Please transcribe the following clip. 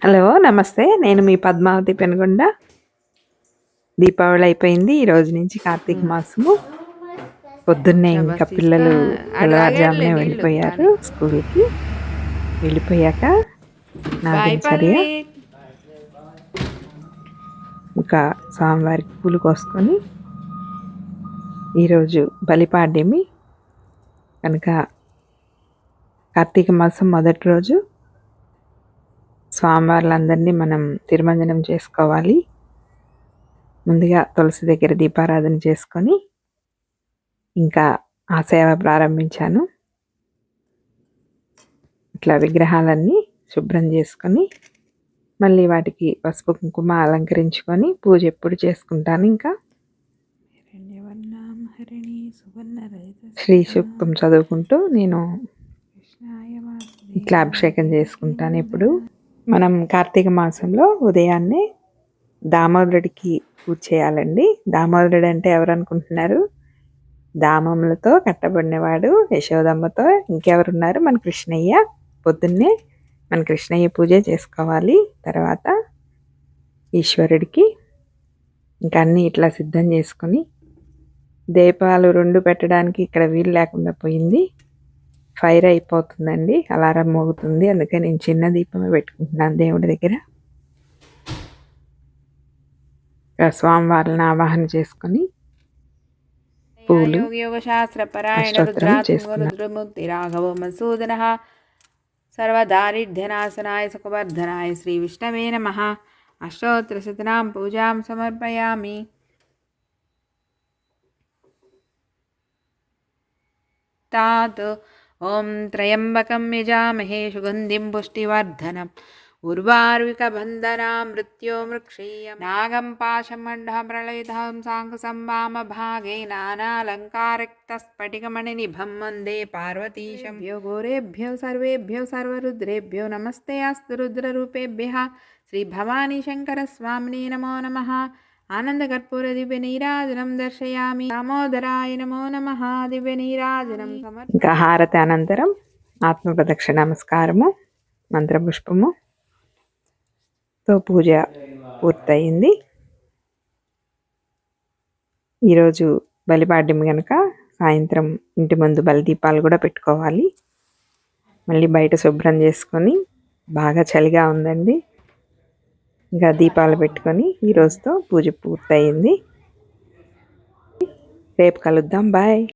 Hello నమస్తే. నేను మీ పద్మావతి పెనుగొండ. దీపావళి అయిపోయింది. ఈ రోజు నుంచి కార్తీక మాసము. పొద్దున్నే ఇంకా పిల్లలు తెల్లవారుజామునే వెళ్ళిపోయారు స్కూల్కి. వెళ్ళిపోయాక నా దినచర్య ఇంకా స్వామివారికి పూలు కోసుకొని, ఈరోజు బలిపాడ్యమి కనుక కార్తీక మాసం మొదటి రోజు స్వామివార్లందరినీ మనం తిరుమంజనం చేసుకోవాలి. ముందుగా తులసి దగ్గర దీపారాధన చేసుకొని ఇంకా ఆ సేవ ప్రారంభించాను. ఇట్లా విగ్రహాలన్నీ శుభ్రం చేసుకొని మళ్ళీ వాటికి పసుపు కుంకుమ అలంకరించుకొని పూజ ఎప్పుడు చేసుకుంటాను. ఇంకా శ్రీ సూక్తం చదువుకుంటూ నేను ఇట్లా అభిషేకం చేసుకుంటాను. ఇప్పుడు మనం కార్తీక మాసంలో ఉదయాన్నే దామోదరుడికి పూజ చేయాలండి. దామోదరుడు అంటే ఎవరు అనుకుంటున్నారు? దామములతో కట్టబడినవాడు, యశోదమ్మతో ఇంకెవరున్నారు? మన కృష్ణయ్య. పొద్దున్నే మన కృష్ణయ్య పూజ చేసుకోవాలి. తర్వాత ఈశ్వరుడికి ఇంకా అన్నీ ఇట్లా సిద్ధం చేసుకొని, దీపాలు 2 పెట్టడానికి ఇక్కడ వీలు లేకుండా పోయింది. ఫైర్ అయిపోతుందండి, అలారం మోగుతుంది. అందుకే నేను చిన్న దీపమే పెట్టుకుంటున్నాను దేవుడి దగ్గర. స్వామివారిని ఆవాహన చేసుకొని పూలు సర్వదారిద్ర్యనాశనాయ సుఖవర్ధనాయ శ్రీ విష్ణవే నమః. అష్టోత్తరశతనాం పూజాం సమర్పయామి. తాత్ ఓం త్రయంబకం యజామహే సుగంధిం పుష్టివర్ధనం ఉర్వారుకబంధనా మృత్యో మృక్షీయ నాగం పాశమండహం ప్రళయితం సాంగసంవామ భాగే నానాలంకారక్తస్ఫటికమణినిభం వందే పార్వతీశం. గోరేభ్యో సర్వేభ్యో సర్వరుద్రేభ్యో నమస్తే అస్తు రుద్రరూపేభ్యః. శ్రీ భవానీ శంకర స్వామినే నమో నమః. ఆనందకర్పూర దివ్య నీరాజనం దర్శయామి. దామోదరాయ నమో నమః. దివ్య నీరాజనం ఇంకా హారతి అనంతరం ఆత్మప్రదక్షిణ నమస్కారము, మంత్రపుష్పము తో పూజ పూర్తయింది. ఈరోజు బలిపాడ్యం కనుక సాయంత్రం ఇంటి ముందు బలిదీపాలు కూడా పెట్టుకోవాలి. మళ్ళీ బయట శుభ్రం చేసుకొని, బాగా చలిగా ఉందండి, ఇంకా దీపాలు పెట్టుకొని ఈరోజుతో పూజ పూర్తయింది. రేపు కలుద్దాం. బాయ్.